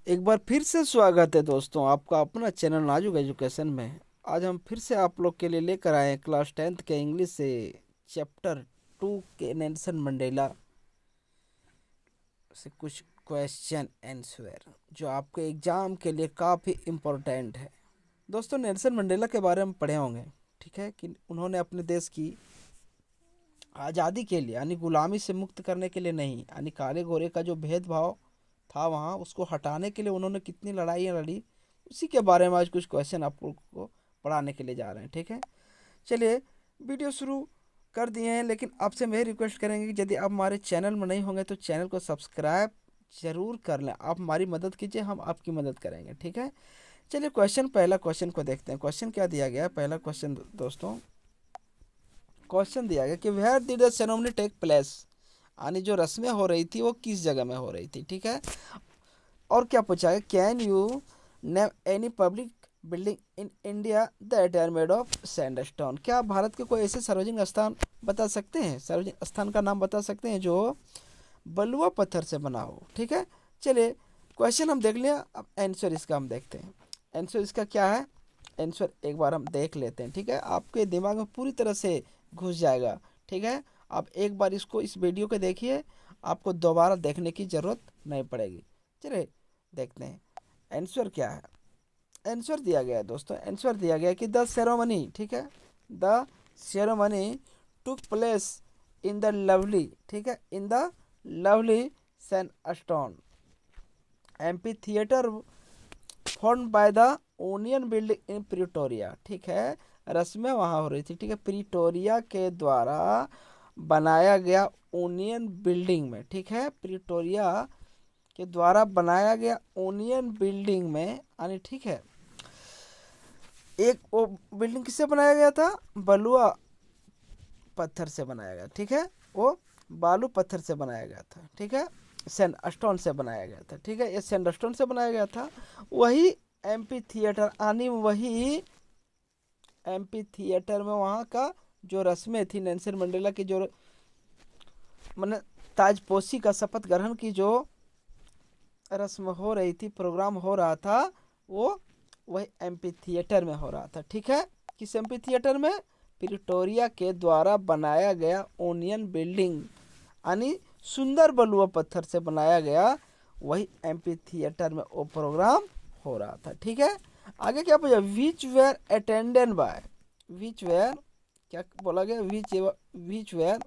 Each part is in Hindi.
एक बार फिर से स्वागत है दोस्तों आपका अपना चैनल नाजुक एजुकेशन में। आज हम फिर से आप लोग के लिए लेकर आए हैं क्लास 10th के इंग्लिश से चैप्टर 2 के नेल्सन मंडेला से कुछ क्वेश्चन आंसर जो आपके एग्जाम के लिए काफ़ी इम्पोर्टेंट है। दोस्तों, नेल्सन मंडेला के बारे में पढ़े होंगे, ठीक है, कि उन्होंने अपने देश की आज़ादी के लिए यानी गुलामी से मुक्त करने के लिए नहीं, यानी काले गोरे का जो भेदभाव था वहाँ उसको हटाने के लिए उन्होंने कितनी लड़ाइयाँ लड़ी, उसी के बारे में आज कुछ क्वेश्चन आप लोग को पढ़ाने के लिए जा रहे हैं। ठीक है, चलिए वीडियो शुरू कर दिए हैं, लेकिन आपसे मैं रिक्वेस्ट करेंगे कि यदि आप हमारे चैनल में नहीं होंगे तो चैनल को सब्सक्राइब जरूर कर लें। आप हमारी मदद कीजिए, हम आपकी मदद करेंगे। ठीक है, चलिए पहला क्वेश्चन को देखते हैं। क्वेश्चन क्या दिया गया है? पहला क्वेश्चन दोस्तों, क्वेश्चन दिया गया कि where did the ceremony take place, यानी जो रस्में हो रही थी वो किस जगह में हो रही थी। ठीक है, और क्या पूछा है? Can you name any public building in India that are made of sandstone. क्या आप भारत के कोई ऐसे सार्वजनिक स्थान बता सकते हैं, सार्वजनिक स्थान का नाम बता सकते हैं जो बलुआ पत्थर से बना हो? ठीक है, चलिए क्वेश्चन हम देख लिया, अब आंसर इसका हम देखते हैं। आंसर इसका क्या है? आंसर एक बार हम देख लेते हैं। ठीक है, आपके दिमाग में पूरी तरह से घुस जाएगा। ठीक है, आप एक बार इस वीडियो को देखिए, आपको दोबारा देखने की ज़रूरत नहीं पड़ेगी। चलिए देखते हैं आंसर क्या है। आंसर दिया गया है दोस्तों, आंसर दिया गया है कि द सेरेमनी, ठीक है, the ceremony took place in the lovely, ठीक है, in the lovely sandstone amphi theatre form by the onion building in Pretoria. ठीक है, रस्में वहाँ हो रही थी, ठीक है, प्रिटोरिया के द्वारा बनाया गया ओनियन बिल्डिंग में। ठीक है, प्रिटोरिया के द्वारा बनाया गया ओनियन बिल्डिंग में, यानी ठीक है, एक वो बिल्डिंग किससे बनाया गया था? बलुआ पत्थर से बनाया गया। ठीक है, वो बालू पत्थर से बनाया गया था। ठीक है, सैंडस्टोन से बनाया गया था। ठीक है, ये सैंडस्टोन से बनाया गया था। वही एम्पी थिएटर, यानी वही एम्पी थिएटर में वहाँ का जो रस्में थी नेल्सन मंडेला की, जो मैंने ताजपोशी का शपथ ग्रहण की जो रस्म हो रही थी, प्रोग्राम हो रहा था, वो वही एम्पी थिएटर में हो रहा था। ठीक है, किस एम्पी थिएटर में? प्रिटोरिया के द्वारा बनाया गया ओनियन बिल्डिंग, यानी सुंदर बलुआ पत्थर से बनाया गया वही एम्पी थिएटर में वो प्रोग्राम हो रहा था। ठीक है, आगे क्या पूछा? Which were attended by, which were क्या बोला गया? Which were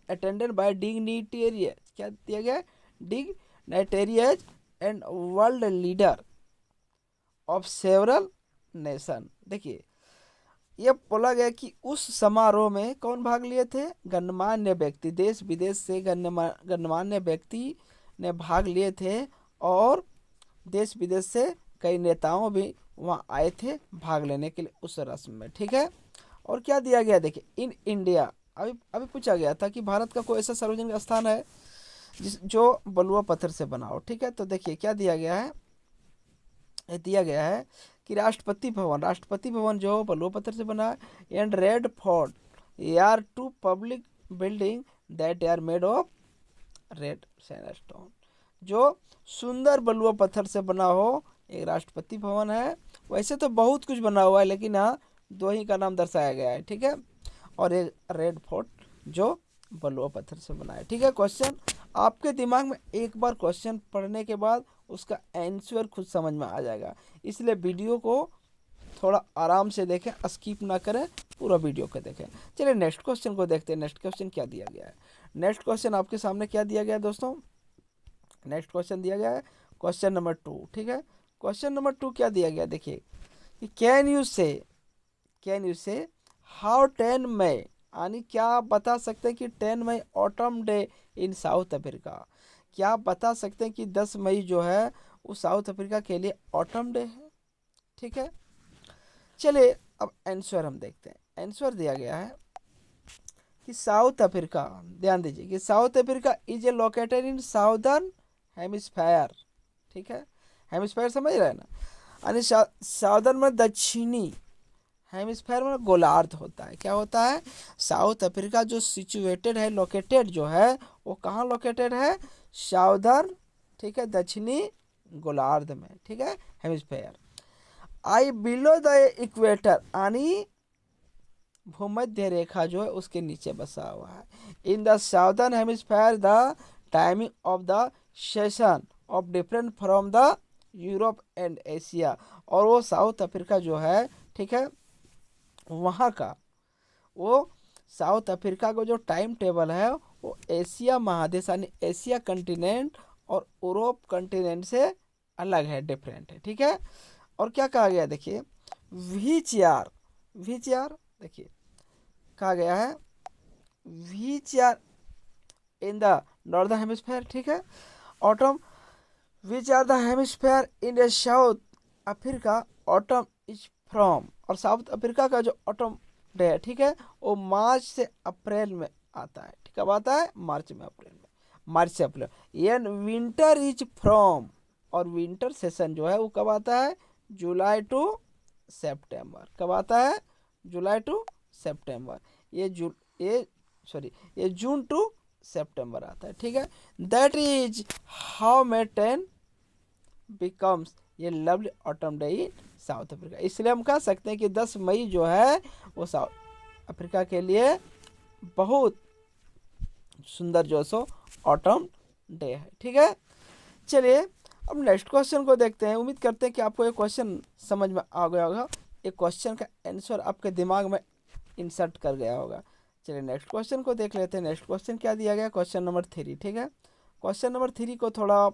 attended by dignitaries, क्या दिया गया? Dignitaries and world leader of several nation. देखिए, यह बोला गया कि उस समारोह में कौन भाग लिए थे? गणमान्य व्यक्ति, देश विदेश से गणमान्य व्यक्ति ने भाग लिए थे, और देश विदेश से कई नेताओं भी वहाँ आए थे भाग लेने के लिए उस रस्म में। ठीक है, और क्या दिया गया? देखिए, इन इंडिया, अभी अभी पूछा गया था कि भारत का कोई ऐसा सार्वजनिक स्थान है जो बलुआ पत्थर से बना हो। ठीक है, तो देखिए क्या दिया गया है? ये दिया गया है कि राष्ट्रपति भवन जो बलुआ पत्थर से बना है, and Red Fort are two public building that are made of red sandstone. जो सुंदर बलुआ पत्थर से बना हो, एक राष्ट्रपति भवन है। वैसे तो बहुत कुछ बना हुआ है, लेकिन हाँ, दो ही का नाम दर्शाया गया है। ठीक है, और एक रेड फोर्ट जो बलुआ पत्थर से बना है। ठीक है, क्वेश्चन आपके दिमाग में एक बार क्वेश्चन पढ़ने के बाद उसका आंसर खुद समझ में आ जाएगा, इसलिए वीडियो को थोड़ा आराम से देखें, स्किप ना करें, पूरा वीडियो को देखें। चलिए नेक्स्ट क्वेश्चन को देखते हैं। नेक्स्ट क्वेश्चन क्या दिया गया है? नेक्स्ट क्वेश्चन आपके सामने क्या दिया गया है दोस्तों? नेक्स्ट क्वेश्चन दिया गया है क्वेश्चन नंबर 2। ठीक है, क्वेश्चन नंबर 2 क्या दिया गया? देखिए, can you say how 10 May, यानी क्या आप बता सकते हैं कि 10 May autumn day in South Africa? क्या आप बता सकते हैं कि 10 मई जो है वो साउथ अफ्रीका के लिए ऑटम डे है? ठीक है, चलिए अब आंसर हम देखते हैं। आंसर दिया गया है कि साउथ अफ्रीका, ध्यान दीजिए कि South Africa is a located in southern hemisphere. ठीक है, हेमिस्फायर समझ रहे हैं ना, यानी साउदर्न में दक्षिणी, हेमिस्फेयर में गोलार्ध होता है। क्या होता है? साउथ अफ्रीका जो सिचुएटेड है, लोकेटेड जो है, वो कहाँ लोकेटेड है? साउदर्न ठीक है, दक्षिणी गोलार्ध में, ठीक है, hemisphere. I below the equator, यानी भूमध्य रेखा जो है उसके नीचे बसा हुआ है। In the southern hemisphere the timing of the session of different from the Europe and Asia. और वो साउथ अफ्रीका जो है, ठीक है, वहाँ का वो साउथ अफ्रीका का जो टाइम टेबल है वो एशिया महादेश यानी एशिया कंटिनेंट और यूरोप कंटिनेंट से अलग है, डिफरेंट है, ठीक है। और क्या कहा गया देखिए, वीच आर देखिए कहा गया है which are in the northern hemisphere, ठीक है। Autumn which are the hemisphere in the South Africa, autumn is from, और साउथ अफ्रीका का जो ऑटम डे है, ठीक है, वो मार्च से अप्रैल में आता है, ठीक है, कब आता है, मार्च में, अप्रैल में, मार्च से अप्रैल। एंड विंटर इज फ्रॉम, और विंटर सेशन जो है वो कब आता है, जुलाई टू सितंबर, कब आता है, जुलाई टू सितंबर, ये जून टू सितंबर आता है, ठीक है। That is how May 10 becomes ये lovely autumn day in South Africa. इसलिए हम कह सकते हैं कि 10 मई जो है वो साउथ अफ्रीका के लिए बहुत सुंदर जो सो ऑटम डे है, ठीक है। चलिए अब नेक्स्ट क्वेश्चन को देखते हैं। उम्मीद करते हैं कि आपको ये क्वेश्चन समझ में आ गया होगा, एक क्वेश्चन का आंसर आपके दिमाग में इंसर्ट कर गया होगा। चलिए नेक्स्ट क्वेश्चन को देख लेते हैं। नेक्स्ट क्वेश्चन क्या दिया गया, क्वेश्चन नंबर 3, ठीक है। क्वेश्चन नंबर 3 को थोड़ा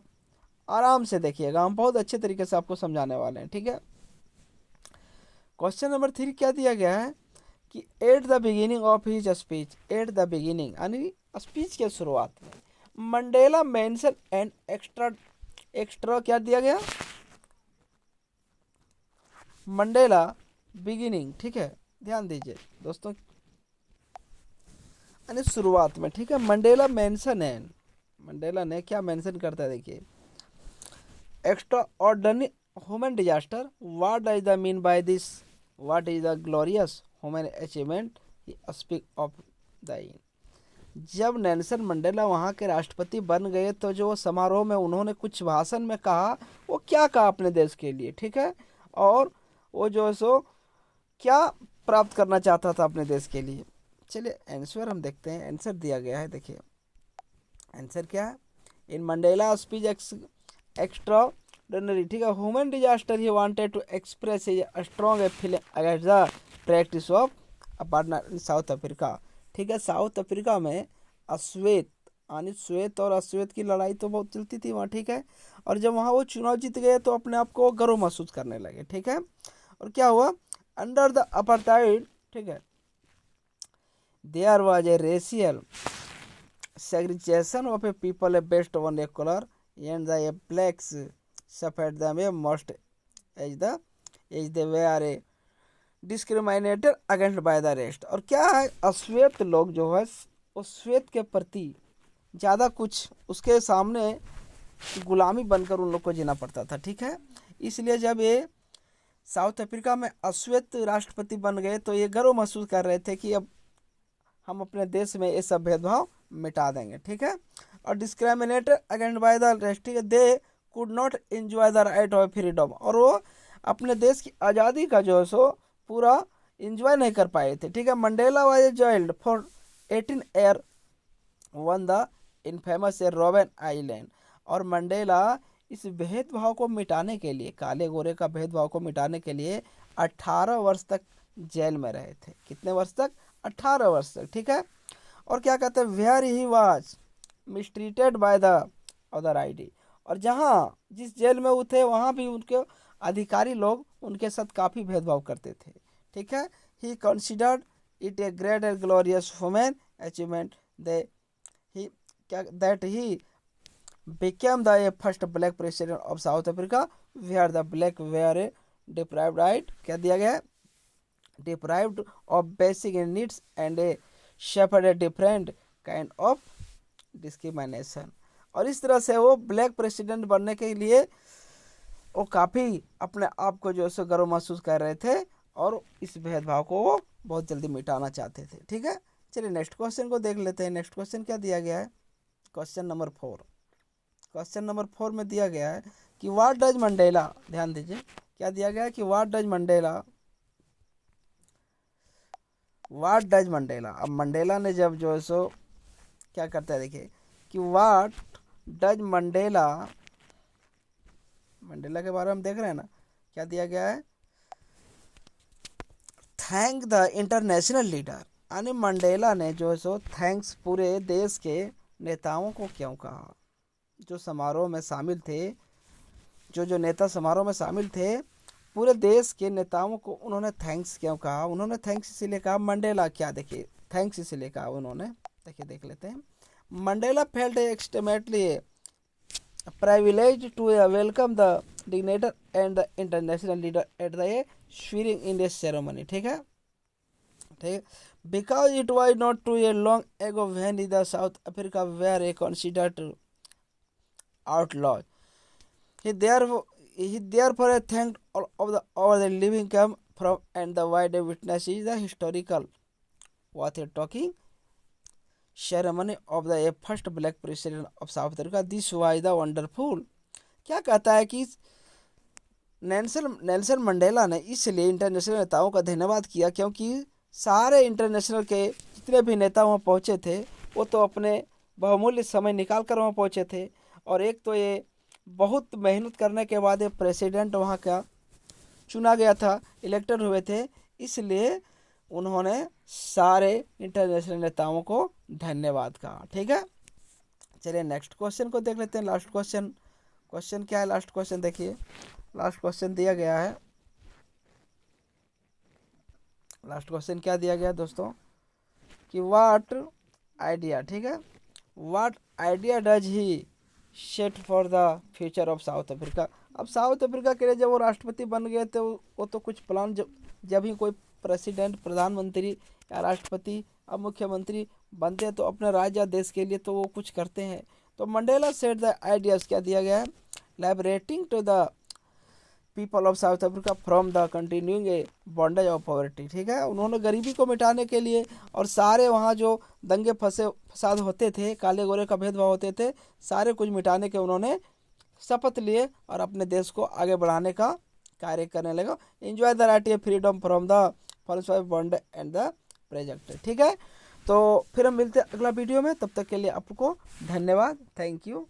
आराम से देखिएगा, हम बहुत अच्छे तरीके से आपको समझाने वाले हैं, ठीक है। क्वेश्चन नंबर 3 क्या दिया गया है कि at the beginning of his speech, at the beginning यानी स्पीच के शुरुआत में, मंडेला मेंशन एंड एक्स्ट्रा क्या दिया गया, मंडेला बिगिनिंग, ठीक है, ध्यान दीजिए दोस्तों, यानी शुरुआत में, ठीक है। मंडेला मेंशन है, मंडेला ने क्या मेंशन करता है देखिए, extra ordinary human disaster, what does the mean by this, what is the glorious human achievement, speak of the in. जब नेल्सन मंडेला वहाँ के राष्ट्रपति बन गए तो जो समारोह में उन्होंने कुछ भाषण में कहा, वो क्या कहा अपने देश के लिए, ठीक है, और वो जो सो क्या प्राप्त करना चाहता था अपने देश के लिए। चलिए आंसर हम देखते हैं, आंसर दिया गया है, देखिए आंसर क्या है, इन मंडेला स्पीच एक्स्ट्राऑर्डिनरी, ठीक है, human disaster he wanted to express his strong feeling against the practice of apartment in South Africa, ठीक है। साउथ अफ्रीका में अश्वेत यानी श्वेत और अश्वेत की लड़ाई तो बहुत चलती थी वहाँ, ठीक है। और जब वहाँ वो चुनाव जीत गए तो अपने आप को गर्व महसूस करने लगे, ठीक है। और क्या हुआ, अंडर द अपार्थाइड, ठीक है, there was a racial segregation of a people based on a color and the blacks suffered them a most as they were a discriminated against by the rest। और क्या है, अश्वेत लोग जो है उस श्वेत के प्रति ज़्यादा कुछ उसके सामने गुलामी बनकर उन लोग को जीना पड़ता था, ठीक है। इसलिए जब ये साउथ अफ्रीका में अश्वेत राष्ट्रपति बन गए तो ये गर्व महसूस कर रहे थे कि अब हम अपने देश में ये सब भेदभाव मिटा देंगे, ठीक है। और discriminated against by the rest, they could not enjoy the right of freedom, और वो अपने देश की आज़ादी का जो है सो पूरा एंजॉय नहीं कर पाए थे, ठीक है। Mandela was jailed for 18 year on the infamous Robben Island. और मंडेला इस भेदभाव को मिटाने के लिए, काले गोरे का भेदभाव को मिटाने के लिए 18 वर्ष तक जेल में रहे थे। कितने वर्ष तक, 18 वर्ष तक, ठीक है। और क्या कहते हैं, where he was mistreated by the other ID, और जहाँ जिस जेल में वो थे वहाँ भी उनके अधिकारी लोग उनके साथ काफ़ी भेदभाव करते थे, ठीक है। He considered it a great and glorious human achievement that he became the first black president of South Africa where the black were a deprived right, क्या दिया गया है, deprived of basic needs and a suffered a different kind of discrimination। और इस तरह से वो ब्लैक प्रेसिडेंट बनने के लिए वो काफ़ी अपने आप को जो है गर्व महसूस कर रहे थे और इस भेदभाव को वो बहुत जल्दी मिटाना चाहते थे, ठीक है। चलिए नेक्स्ट क्वेश्चन को देख लेते हैं। नेक्स्ट क्वेश्चन क्या दिया गया है, क्वेश्चन नंबर 4, क्वेश्चन नंबर 4 में दिया गया है कि व्हाट डज मंडेला, ध्यान दीजिए क्या दिया गया है कि what does Mandela, what does Mandela. अब मंडेला ने जब जो है सो क्या करता है, देखिए कि व्हाट डज मंडेला, मंडेला के बारे में हम देख रहे हैं ना, क्या दिया गया है, थैंक द इंटरनेशनल लीडर, यानी मंडेला ने जो है सो थैंक्स पूरे देश के नेताओं को क्यों कहा, जो समारोह में शामिल थे, जो नेता समारोह में शामिल थे, पूरे देश के नेताओं को उन्होंने थैंक्स क्यों कहा। उन्होंने थैंक्स इसीलिए कहा, मंडेला क्या, देखिए थैंक्स इसीलिए कहा उन्होंने, देखिए देख लेते हैं। Mandela felt extremely privileged to welcome the dignitary and the international leader at the swearing in this ceremony, ठीक है, ठीक, because it was not too long ago when the South Africa were considered outlaw. He therefore thanked all the living come from and the wide witnesses the historical what a talking ceremony of the first black president of South Africa. This was the wonderful. क्या कहता है कि नेल्सन मंडेला ने इसलिए इंटरनेशनल नेताओं का धन्यवाद किया क्योंकि सारे इंटरनेशनल के जितने भी नेता वहाँ पहुँचे थे वो तो अपने बहुमूल्य समय निकाल कर वहाँ पहुँचे थे, और एक तो ये बहुत मेहनत करने के बाद ये प्रेसिडेंट वहाँ का चुना गया था, इलेक्टेड हुए थे, इसलिए उन्होंने सारे इंटरनेशनल नेताओं को धन्यवाद कहा, ठीक है। चलिए नेक्स्ट क्वेश्चन को देख लेते हैं। लास्ट क्वेश्चन, क्वेश्चन क्या है, लास्ट क्वेश्चन देखिए, लास्ट क्वेश्चन दिया गया है, लास्ट क्वेश्चन क्या दिया गया है दोस्तों कि व्हाट आइडिया, ठीक है, what idea does he set for the future of South Africa. अब साउथ अफ्रीका के लिए जब वो राष्ट्रपति बन गए थे वो तो कुछ प्लान, जब ही कोई प्रेसिडेंट, प्रधानमंत्री या राष्ट्रपति अब मुख्यमंत्री बनते हैं तो अपने राज्य या देश के लिए तो वो कुछ करते हैं। तो मंडेला सेट द आइडियाज, क्या दिया गया है, liberating to the people of South Africa from the continuing a bondage of poverty, ठीक है, उन्होंने गरीबी को मिटाने के लिए और सारे वहाँ जो दंगे फसाद होते थे, काले गोरे का भेदभाव होते थे, सारे कुछ मिटाने के उन्होंने शपथ लिए और अपने देश को आगे बढ़ाने का कार्य करने लगा। Enjoy the right of freedom from the false bond and the project, ठीक है। तो फिर हम मिलते हैं अगला वीडियो में, तब तक के लिए आपको धन्यवाद, थैंक यू।